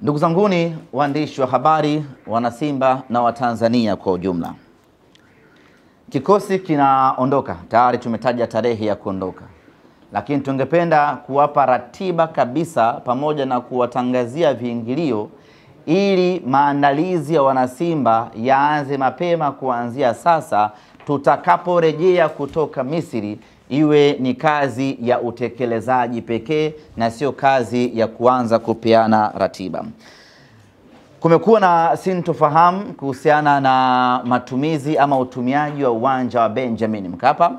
Ndugu zanguni waandishi wa habari, wanasimba na Watanzania kwa ujumla. Kikosi kinaondoka, tayari tumetaja tarehe ya kuondoka. Lakini tungependa kuwapa ratiba kabisa pamoja na kuwatangazia viingilio ili maandalizi ya wanasimba yaanze mapema kuanzia sasa tutakaporejea kutoka Misri, iwe ni kazi ya utekelezaji pekee na sio kazi ya kuanza kupeana ratiba. Kumekuwa na sintofahamu kuhusiana na matumizi ama utumiaji wa uwanja wa Benjamin Mkapa.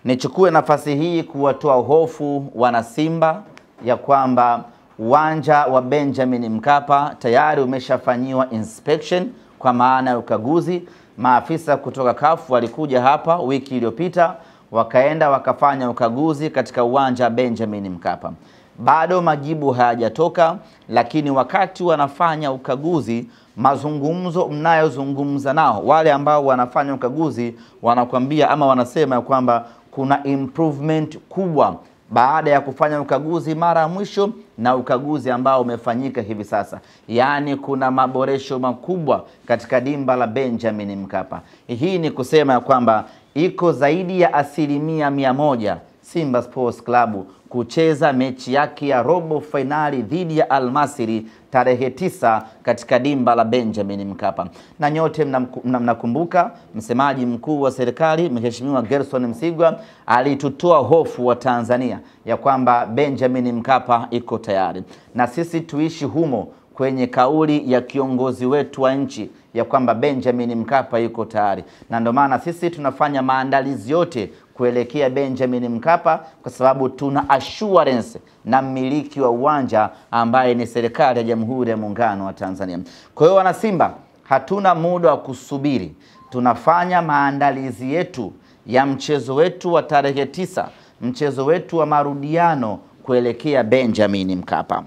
Nichukue nafasi hii kuwatoa hofu wanasimba ya kwamba uwanja wa Benjamin Mkapa tayari umeshafanyiwa inspection kwa maana ya ukaguzi. Maafisa kutoka CAF walikuja hapa wiki iliyopita, wakaenda wakafanya ukaguzi katika uwanja wa Benjamin Mkapa. Bado majibu hayajatoka, lakini wakati wanafanya ukaguzi, mazungumzo mnayozungumza nao wale ambao wanafanya ukaguzi wanakuambia ama wanasema ya kwamba kuna improvement kubwa baada ya kufanya ukaguzi mara ya mwisho na ukaguzi ambao umefanyika hivi sasa. Yaani kuna maboresho makubwa katika dimba la Benjamin Mkapa. Hii ni kusema ya kwamba iko zaidi ya 100% Simba Sports Club kucheza mechi yake ya robo finali dhidi ya Al Masry tarehe 9 katika dimba la Benjamin Mkapa. Na nyote mnakumbuka msemaji mkuu wa serikali Mheshimiwa Gerson Msigwa alitutoa hofu wa Tanzania ya kwamba Benjamin Mkapa iko tayari. Na sisi tuishi humo kwenye kauli ya kiongozi wetu wa nchi ya kwamba Benjamin Mkapa yuko tayari. Na ndio maana sisi tunafanya maandalizi yote kuelekea Benjamin Mkapa kwa sababu tuna assurance na mmiliki wa uwanja ambaye ni serikali ya Jamhuri ya Muungano wa Tanzania. Kwa hiyo wana Simba, hatuna muda wa kusubiri. Tunafanya maandalizi yetu ya mchezo wetu wa tarehe 9, mchezo wetu wa marudiano kuelekea Benjamin Mkapa.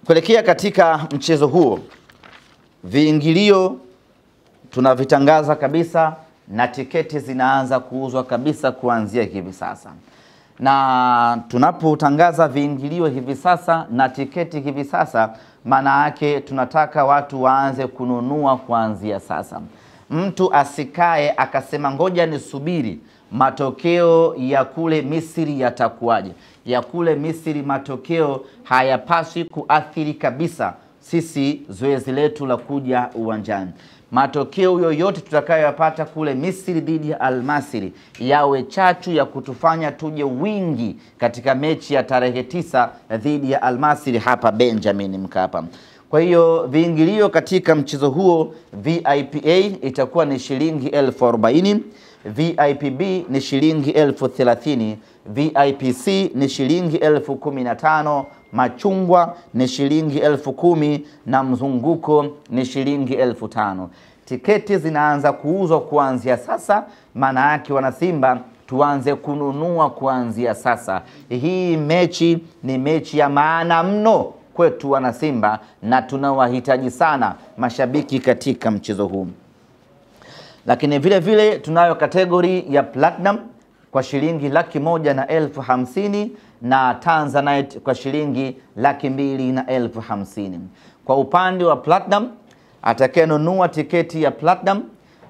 Kuelekea katika mchezo huo, viingilio tunavitangaza kabisa na tiketi zinaanza kuuzwa kabisa kuanzia hivi sasa. Na tunapotangaza viingilio hivi sasa na tiketi hivi sasa, maana yake tunataka watu waanze kununua kuanzia sasa. Mtu asikae akasema ngoja nisubiri matokeo ya kule Misri yatakuwaje. Ya kule Misri matokeo hayapaswi kuathiri kabisa sisi zoezi letu la kuja uwanjani. Matokeo yoyote tutakayoyapata kule Misri dhidi ya Al Masry yawe chachu ya kutufanya tuje wingi katika mechi ya tarehe 9 dhidi ya Al Masry hapa Benjamin Mkapa. Kwa hiyo viingilio katika mchezo huo, VIP A itakuwa ni shilingi 40,000, VIP B ni shilingi 30,000, VIP C ni shilingi 15,000, machungwa ni shilingi 10,000 na mzunguko ni shilingi 5,000. Tiketi zinaanza kuuzwa kuanzia sasa, maana yake wana Simba tuanze kununua kuanzia sasa. Hii mechi ni mechi ya maana mno kwetu wana Simba na tunawahitaji sana mashabiki katika mchezo huu. Lakini vile vile tunayo kategori ya Platinum kwa shilingi 150,000 na Tanzanite kwa shilingi 250,000. Kwa upande wa Platinum, atakayenunua tiketi ya Platinum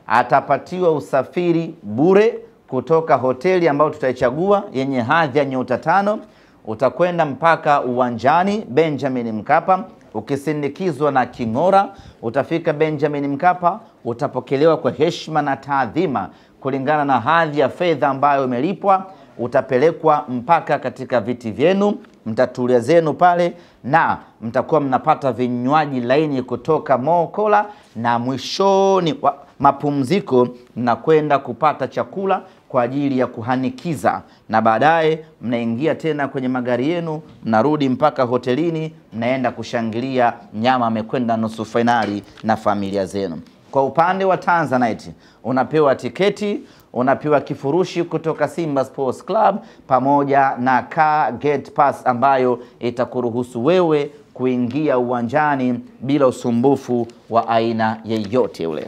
atapatiwa usafiri bure kutoka hoteli ambayo tutaichagua yenye hadhi ya nyota 5. Utakwenda mpaka uwanjani Benjamin Mkapa ukisindikizwa na king'ora. Utafika Benjamin Mkapa, utapokelewa kwa heshima na taadhima kulingana na hadhi ya fedha ambayo imelipwa. Utapelekwa mpaka katika viti vyenu, mtatulia zenu pale na mtakuwa mnapata vinywaji laini kutoka Mokola, na mwishoni mapumziko mnakwenda kupata chakula kwa ajili ya kuhanikiza, na baadaye mnaingia tena kwenye magari yenu, mnarudi mpaka hotelini, mnaenda kushangilia nyama amekwenda nusu finali na familia zenu. Kwa upande wa Tanzanite, unapewa tiketi, unapewa kifurushi kutoka Simba Sports Club pamoja na car gate pass ambayo itakuruhusu wewe kuingia uwanjani bila usumbufu wa aina yeyote ule.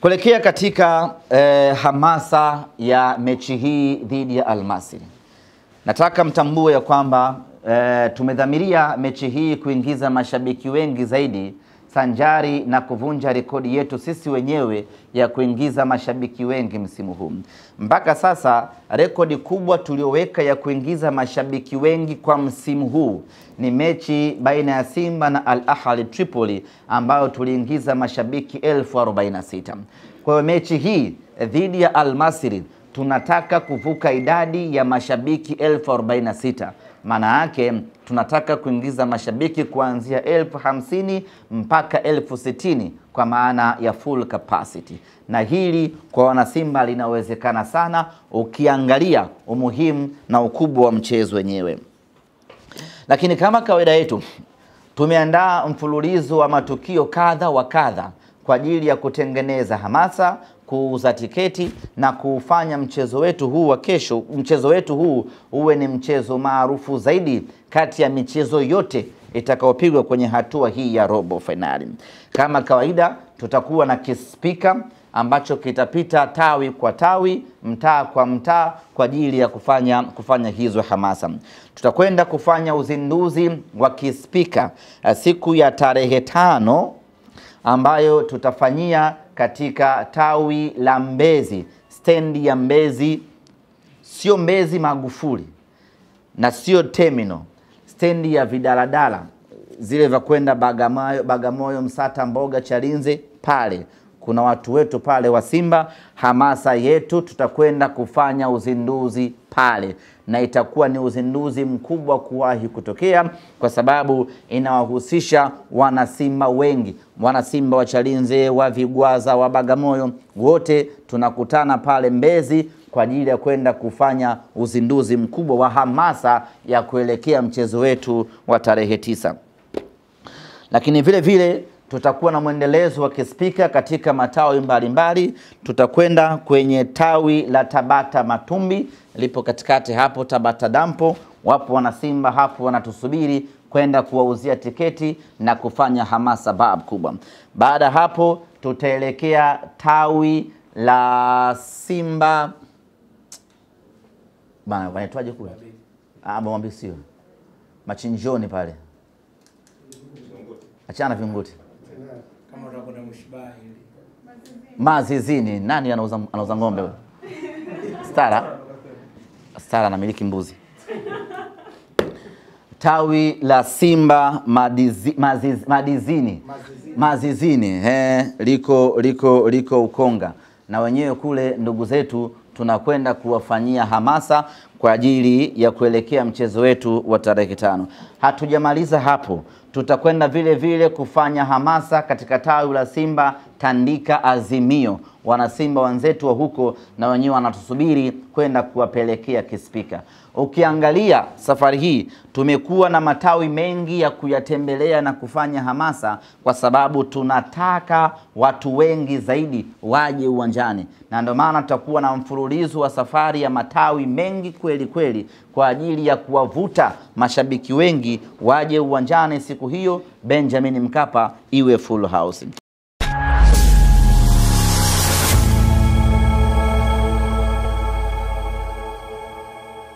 Kuelekea katika hamasa ya mechi hii dhidi ya Al Masry, nataka mtambue ya kwamba tumedhamiria mechi hii kuingiza mashabiki wengi zaidi, sanjari na kuvunja rekodi yetu sisi wenyewe ya kuingiza mashabiki wengi msimu huu. Mpaka sasa rekodi kubwa tulioweka ya kuingiza mashabiki wengi kwa msimu huu ni mechi baina ya Simba na Al Ahly Tripoli ambayo tuliingiza mashabiki 1046. Kwa hiyo mechi hii dhidi ya Al Masry tunataka kuvuka idadi ya mashabiki 1046. Maana yake tunataka kuingiza mashabiki kuanzia 1050 mpaka 1060 kwa maana ya full capacity. Na hili kwa wanasimba linawezekana sana ukiangalia umuhimu na ukubwa wa mchezo wenyewe. Lakini kama kawaida yetu tumeandaa mfululizo wa matukio kadha wa kadha kwa ajili ya kutengeneza hamasa, kuuza tiketi na kufanya mchezo wetu huu wa kesho, mchezo wetu huu uwe ni mchezo maarufu zaidi kati ya michezo yote itakaopigwa kwenye hatua hii ya robo finali. Kama kawaida tutakuwa na kispika ambacho kitapita tawi kwa tawi, mtaa kwa mtaa kwa ajili ya kufanya hizo hamasa. Tutakwenda kufanya uzinduzi wa kispika siku ya tarehe 5 ambayo tutafanyia katika tawi la Mbezi, stendi ya Mbezi, sio Mbezi Magufuli na sio terminal, stendi ya vidaladala zile za kwenda Bagamoyo, Msata, Mboga, Chalinze. Pale kuna watu wetu pale wa Simba. Hamasa yetu tutakwenda kufanya uzinduzi pale, na itakuwa ni uzinduzi mkubwa kuwahi kutokea kwa sababu inawahusisha wanasimba wengi, wanasimba wa Chalinze, wa Vigwaza, wa Bagamoyo, wote tunakutana pale Mbezi kwa ajili ya kwenda kufanya uzinduzi mkubwa wa hamasa ya kuelekea mchezo wetu wa tarehe 9. Lakini vile vile tutakuwa na mwendelezo wa kispika katika matawi mbalimbali. Tutakwenda kwenye tawi la Tabata Matumbi, lipo katikati hapo Tabata Dampo. Wapo wanasimba hapo wanatusubiri kwenda kuwauzia tiketi na kufanya hamasa kubwa. Baada hapo tutaelekea tawi la Simba bana, wanaitwaje kule? Mwambi sio. Machinjoni pale. Achana Vinguti. Kama utakwenda Mshibai. Mazizini. Nani anauza ng'ombe wewe? Stara anamiliki mbuzi. Tawi la Simba Mazizini. Liko Ukonga. Na wenyewe kule ndugu zetu tunakwenda kuwafanyia hamasa kwa ajili ya kuelekea mchezo wetu wa tarehe 5. Hatujamaliza hapo. Tutakwenda vile vile kufanya hamasa katika tawi la Simba Tandika Azimio. Wanasimba wenzetu wa huko na wenyewe wanatusubiri kwenda kuwapelekea kispika. Ukiangalia safari hii tumekuwa na matawi mengi ya kuyatembelea na kufanya hamasa kwa sababu tunataka watu wengi zaidi waje uwanjani. Na ndio maana tutakuwa na mfululizo wa safari ya matawi mengi kweli kweli kwa ajili ya kuwavuta mashabiki wengi waje uwanjani siku hiyo Benjamin Mkapa iwe full house.